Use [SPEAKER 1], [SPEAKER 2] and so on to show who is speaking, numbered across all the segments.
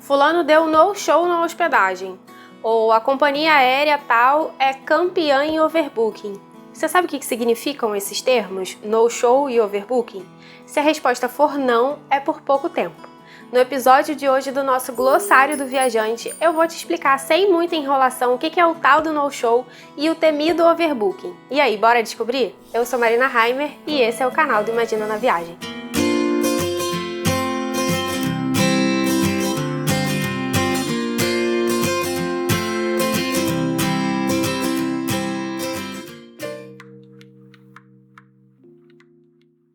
[SPEAKER 1] fulano deu no-show na hospedagem, ou a companhia aérea tal é campeã em overbooking. Você sabe o que significam esses termos, no-show e overbooking? Se a resposta for não, é por pouco tempo. No episódio de hoje do nosso Glossário do Viajante, eu vou te explicar sem muita enrolação o que é o tal do no-show e o temido overbooking. E aí, bora descobrir? Eu sou Marina Heimer e esse é o canal do Imagina na Viagem.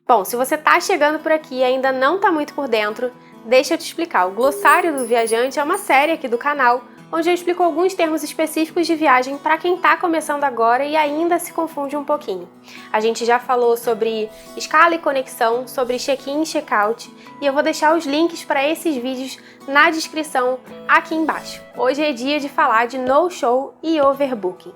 [SPEAKER 1] Bom, se você está chegando por aqui e ainda não está muito por dentro, deixa eu te explicar. O Glossário do Viajante é uma série aqui do canal, onde eu explico alguns termos específicos de viagem para quem está começando agora e ainda se confunde um pouquinho. A gente já falou sobre escala e conexão, sobre check-in e check-out, e eu vou deixar os links para esses vídeos na descrição aqui embaixo. Hoje é dia de falar de no-show e overbooking.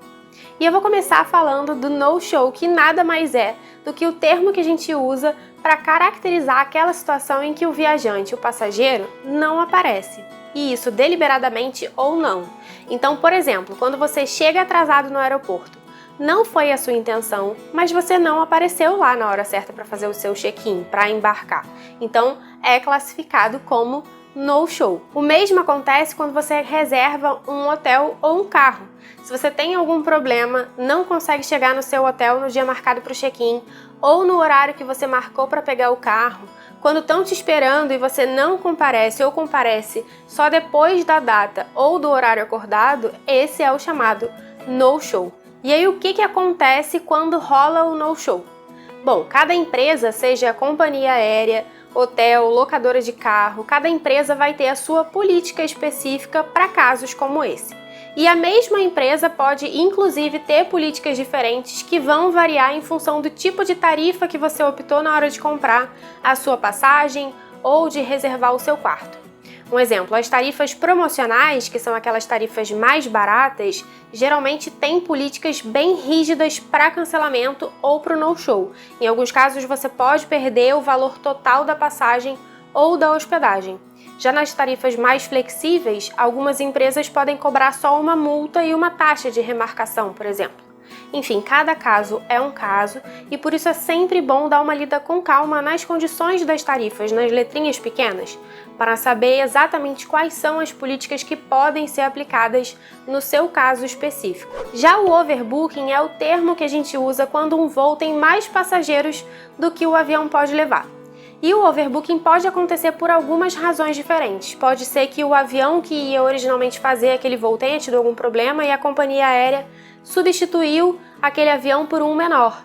[SPEAKER 1] E eu vou começar falando do no-show, que nada mais é do que o termo que a gente usa para caracterizar aquela situação em que o viajante, o passageiro, não aparece. E isso deliberadamente ou não. Então, por exemplo, quando você chega atrasado no aeroporto, não foi a sua intenção, mas você não apareceu lá na hora certa para fazer o seu check-in, para embarcar. Então, é classificado como no-show. O mesmo acontece quando você reserva um hotel ou um carro. Se você tem algum problema, não consegue chegar no seu hotel no dia marcado para o check-in ou no horário que você marcou para pegar o carro, quando estão te esperando e você não comparece ou comparece só depois da data ou do horário acordado, esse é o chamado no-show. E aí o que acontece quando rola o no-show? Bom, cada empresa, seja companhia aérea, hotel, locadora de carro, cada empresa vai ter a sua política específica para casos como esse. E a mesma empresa pode, inclusive, ter políticas diferentes que vão variar em função do tipo de tarifa que você optou na hora de comprar a sua passagem ou de reservar o seu quarto. Um exemplo, as tarifas promocionais, que são aquelas tarifas mais baratas, geralmente têm políticas bem rígidas para cancelamento ou para o no-show. Em alguns casos, você pode perder o valor total da passagem ou da hospedagem. Já nas tarifas mais flexíveis, algumas empresas podem cobrar só uma multa e uma taxa de remarcação, por exemplo. Enfim, cada caso é um caso e por isso é sempre bom dar uma lida com calma nas condições das tarifas, nas letrinhas pequenas, para saber exatamente quais são as políticas que podem ser aplicadas no seu caso específico. Já o overbooking é o termo que a gente usa quando um voo tem mais passageiros do que o avião pode levar. E o overbooking pode acontecer por algumas razões diferentes. Pode ser que o avião que ia originalmente fazer aquele voo tenha tido algum problema e a companhia aérea substituiu aquele avião por um menor.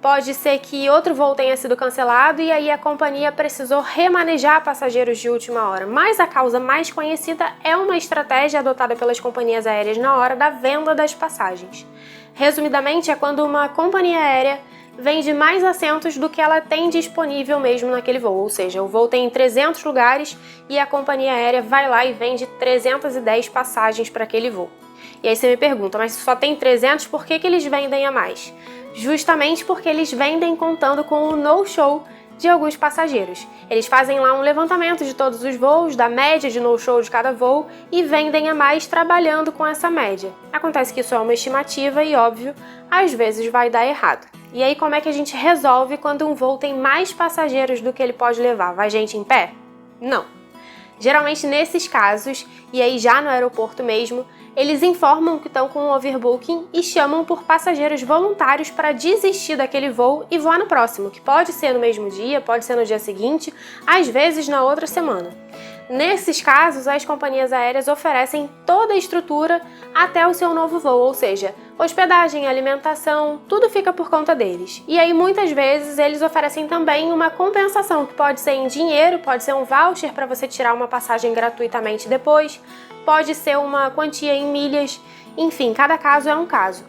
[SPEAKER 1] Pode ser que outro voo tenha sido cancelado e aí a companhia precisou remanejar passageiros de última hora. Mas a causa mais conhecida é uma estratégia adotada pelas companhias aéreas na hora da venda das passagens. Resumidamente, é quando uma companhia aérea vende mais assentos do que ela tem disponível mesmo naquele voo, ou seja, o voo tem 300 lugares e a companhia aérea vai lá e vende 310 passagens para aquele voo. E aí você me pergunta, mas se só tem 300, por que eles vendem a mais? Justamente porque eles vendem contando com o no-show de alguns passageiros. Eles fazem lá um levantamento de todos os voos, da média de no-show de cada voo e vendem a mais trabalhando com essa média. Acontece que isso é uma estimativa e, óbvio, às vezes vai dar errado. E aí como é que a gente resolve quando um voo tem mais passageiros do que ele pode levar? Vai gente em pé? Não. Geralmente nesses casos, e aí já no aeroporto mesmo, eles informam que estão com overbooking e chamam por passageiros voluntários para desistir daquele voo e voar no próximo, que pode ser no mesmo dia, pode ser no dia seguinte, às vezes na outra semana. Nesses casos, as companhias aéreas oferecem toda a estrutura até o seu novo voo, ou seja, hospedagem, alimentação, tudo fica por conta deles. E aí muitas vezes eles oferecem também uma compensação, que pode ser em dinheiro, pode ser um voucher para você tirar uma passagem gratuitamente depois, pode ser uma quantia em milhas, enfim, cada caso é um caso.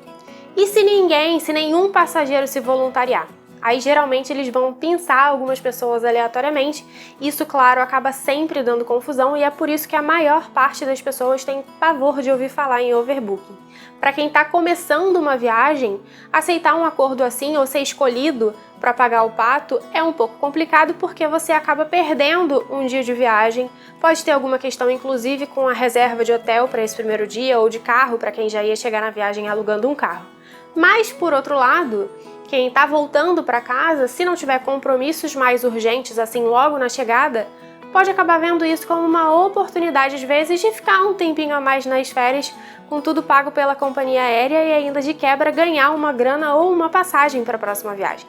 [SPEAKER 1] E se nenhum passageiro se voluntariar? Aí geralmente eles vão pinçar algumas pessoas aleatoriamente. Isso, claro, acaba sempre dando confusão e é por isso que a maior parte das pessoas tem pavor de ouvir falar em overbooking. Para quem está começando uma viagem, aceitar um acordo assim ou ser escolhido para pagar o pato é um pouco complicado porque você acaba perdendo um dia de viagem. Pode ter alguma questão, inclusive, com a reserva de hotel para esse primeiro dia ou de carro para quem já ia chegar na viagem alugando um carro. Mas, por outro lado, quem está voltando para casa, se não tiver compromissos mais urgentes assim logo na chegada, pode acabar vendo isso como uma oportunidade, às vezes, de ficar um tempinho a mais nas férias, com tudo pago pela companhia aérea e ainda de quebra ganhar uma grana ou uma passagem para a próxima viagem.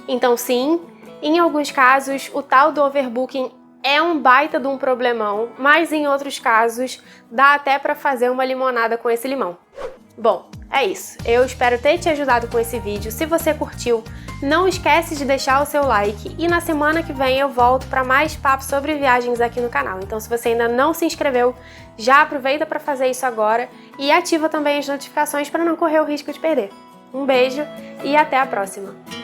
[SPEAKER 1] Então sim, em alguns casos o tal do overbooking é um baita de um problemão, mas em outros casos dá até para fazer uma limonada com esse limão. Bom, é isso. Eu espero ter te ajudado com esse vídeo. Se você curtiu, não esquece de deixar o seu like e na semana que vem eu volto para mais papos sobre viagens aqui no canal. Então se você ainda não se inscreveu, já aproveita para fazer isso agora e ativa também as notificações para não correr o risco de perder. Um beijo e até a próxima!